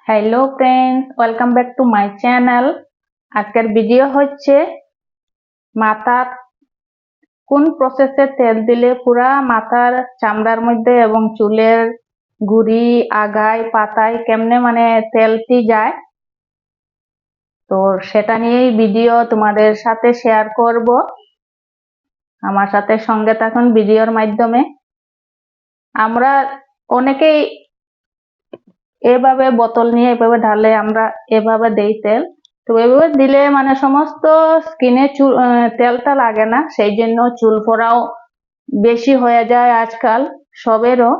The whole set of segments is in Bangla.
Hello friends, welcome back to my channel. আজকের ভিডিও হচ্ছে মাথা কোন প্রসেসে তেল দিলে পুরা মাথার চামড়ার মধ্যে এবং চুলের গুড়ি আগায় পাতায় কেমনে তেলটি যায়। তো সেটা নিয়েই ভিডিও তোমাদের সাথে শেয়ার করব। আমার সাথে সঙ্গে থাকুন ভিডিওর মাধ্যমে। আমরা অনেকেই এভাবে বোতল নিয়ে এভাবে ঢালে আমরা এভাবে দেই তেল। তো এভাবে দিলে সমস্ত স্কিনে তেলটা লাগে না, সেই জন্য চুল পড়াও বেশি হয়ে যায় আজকাল সবেরও।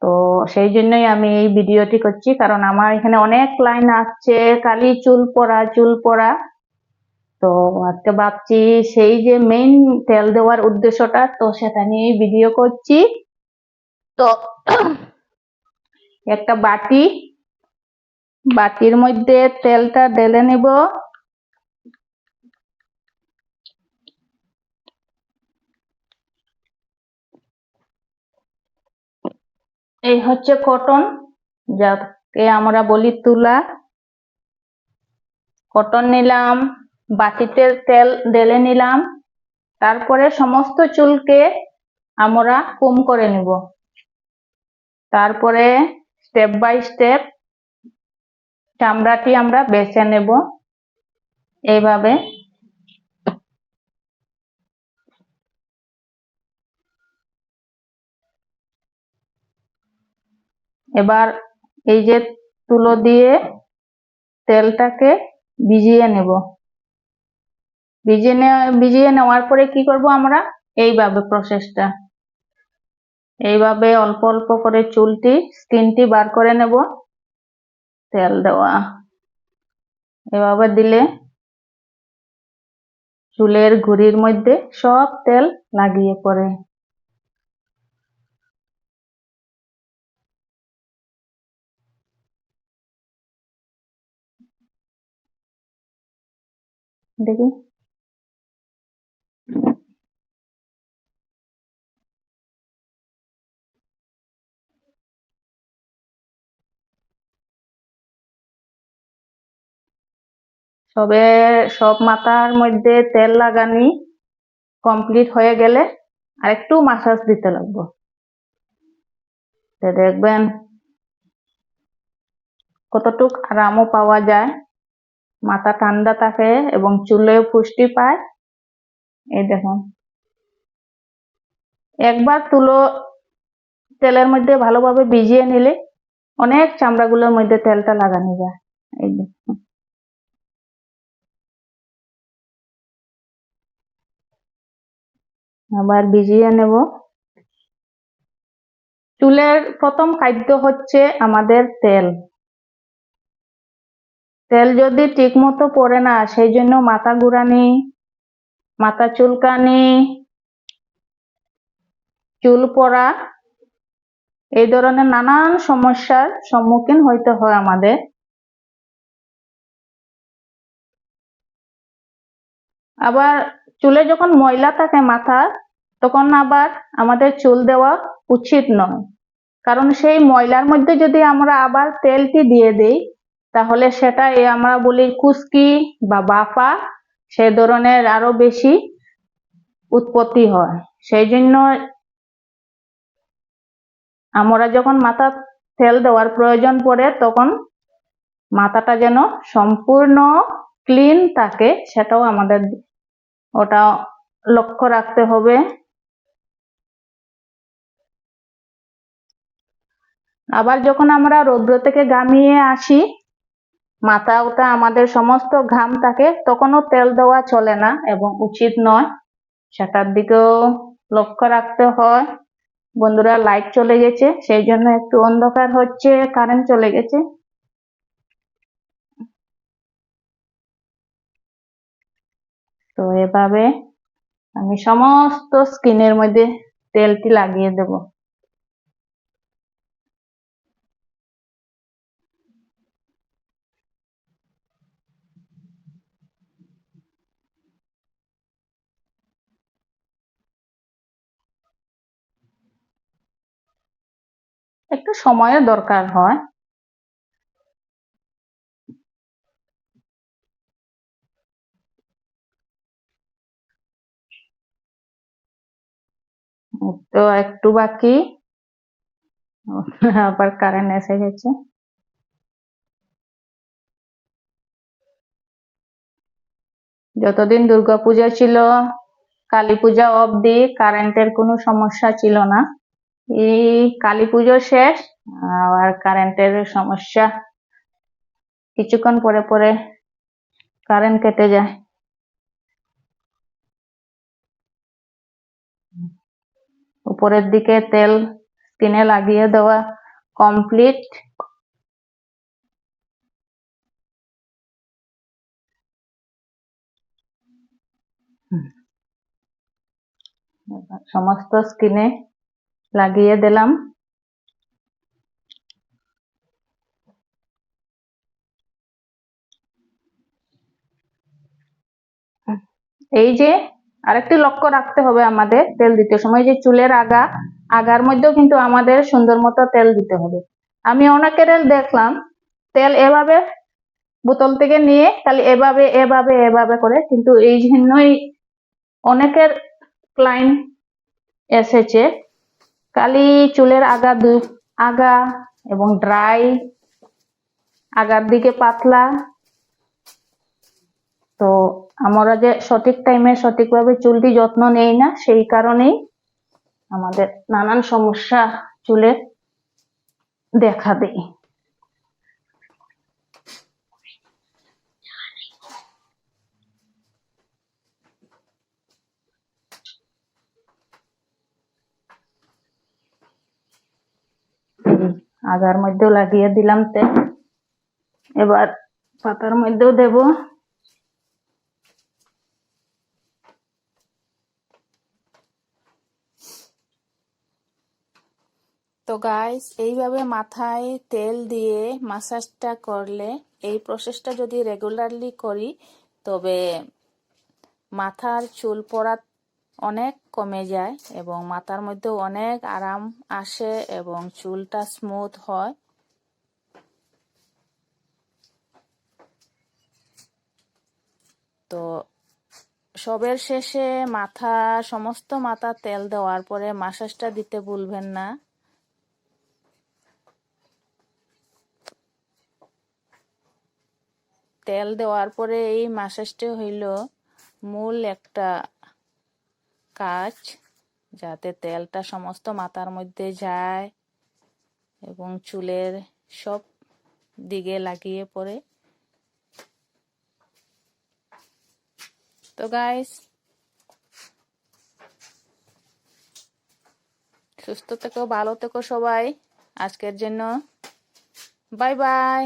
তো সেই জন্যই আমি এই ভিডিওটি করছি, কারণ আমার এখানে অনেক লাইন আসছে খালি চুল পড়া। তো আজকে ভাবছি সেই যে মেইন তেল দেওয়ার উদ্দেশ্যটা, তো সেটা নিয়েই ভিডিও করছি। তো একটা বাটির মধ্যে তেলটা ঢেলে নিব। এই হচ্ছে কটন, যাকে আমরা বলি তুলা। কটন নিলাম, বাটিতে তেল ঢেলে নিলাম। তারপরে সমস্ত চুলকে আমরা কম করে নিব। তারপরে স্টেপ বাই স্টেপ চামড়াটি আমরা বেছে নেব এইভাবে। এবার এই যে তুলো দিয়ে তেলটাকে ভিজিয়ে নেব। ভিজিয়ে নেওয়ার পরে কি করব আমরা, এইভাবে প্রসেসটা এইভাবে অল্প অল্প করে স্কিনটি বার করে নেব। তেল দেওয়া এভাবে দিলে চুলের গুড়ির মধ্যে সব তেল লাগিয়ে পড়ে। দেখি সব মাথার মধ্যে তেল লাগানি কমপ্লিট হয়ে গেলে আরেকটু মাসাজ দিতে লাগবে। দেখবেন কতটুক আরামও পাওয়া যায়, মাথা ঠান্ডা থাকে এবং চুলেও পুষ্টি পায়। এই দেখুন, একবার তুলো তেলের মধ্যে ভালোভাবে ভিজিয়ে নিলে অনেক চামড়াগুলোর মধ্যে তেলটা লাগানো যায়। এই দেখুন, আবার ভিজিয়ে নেব। চুলের প্রথম খাদ্য হচ্ছে আমাদের তেল। তেল যদি ঠিক মতো পড়ে না, সেই জন্য মাথা ঘুরানি, মাথা চুলকানি, চুল পড়া, এই ধরনের নানান সমস্যার সম্মুখীন হইতে হয় আমাদের। আবার চুলে যখন ময়লা থাকে মাথার, তখন আবার আমাদের চুল দেওয়া উচিত নয়, কারণ সেই ময়লার মধ্যে যদি আমরা আবার তেলটি দিয়ে দিই, তাহলে সেটা আমরা বলি খুশকি বা বাফা, সে ধরনের আরো বেশি উৎপত্তি হয়। সেই জন্য আমরা যখন মাথা তেল দেওয়ার প্রয়োজন পড়ে, তখন মাথাটা যেন সম্পূর্ণ ক্লিন থাকে, সেটাও আমাদের ওটা লক্ষ্য রাখতে হবে। আবার যখন আমরা রৌদ্র থেকে ঘামিয়ে আসি, মাথাটা আমাদের সমস্ত ঘাম থাকে, তখনও তেল দেওয়া চলে না এবং উচিত নয়, সেটার দিকেও লক্ষ্য রাখতে হয়। বন্ধুরা, লাইট চলে গেছে, সেই জন্য একটু অন্ধকার হচ্ছে, কারেন্ট চলে গেছে। তো এভাবে আমি সমস্ত স্কিনের মধ্যে তেলটি লাগিয়ে দেব। একটু সময়ের দরকার হয়। তো একটু বাকি, আবার কারেন্ট এসে গেছে। যতদিন দুর্গাপূজা ছিল, কালী পূজা অবধি কারেন্টের কোনো সমস্যা ছিল না। এই কালী পুজো শেষ, আবার কারেন্টের সমস্যা, কিছুক্ষণ পরে পরে কারেন্ট কেটে যায়। উপরের দিকে তেল স্কিনে লাগিয়ে দেওয়া কমপ্লিট। সমস্ত স্কিনে লাগিয়ে দিলাম। এই যে আরেকটি লক্ষ্য রাখতে হবে আমাদের তেল দিতে সময়, যে চুলের আগার মধ্যেও কিন্তু আমাদের সুন্দর মতো তেল দিতে হবে। আমি অনেকের দেখলাম তেল এভাবে বোতল থেকে নিয়ে খালি এভাবে এভাবে এভাবে করে, কিন্তু এই জন্যই অনেকের ক্লায়েন্ট এসেছে খালি চুলের আগা এবং ড্রাই, আগার দিকে পাতলা। তো আমরা যে সঠিক টাইমে সঠিকভাবে চুলটি যত্ন নেই না, সেই কারণেই আমাদের নানান সমস্যা চুলে দেখা দেয়। আগার মধ্যেও লাগিয়ে দিলাম তেল, এবার পাতার মধ্যেও দেব। তো গাইস, এইভাবে মাথায় তেল দিয়ে মাসাজটা করলে, এই প্রসেসটা যদি রেগুলারলি করি, তবে মাথার চুল পড়া অনেক কমে যায় এবং মাথার মধ্যেও অনেক আরাম আসে এবং চুলটা স্মুথ হয়। তো সবের শেষে সমস্ত মাথা তেল দেওয়ার পরে মাসাজটা দিতে ভুলবেন না। তেল দেওয়ার পরে এই মাসাজটা হইল মূল একটা কাজ, যাতে তেলটা সমস্ত মাথার মধ্যে যায় এবং চুলের সব দিকে লাগিয়ে পড়ে। তো গাইস, সুস্থ থেকো, ভালো থেকো সবাই। আজকের জন্য বাই বাই।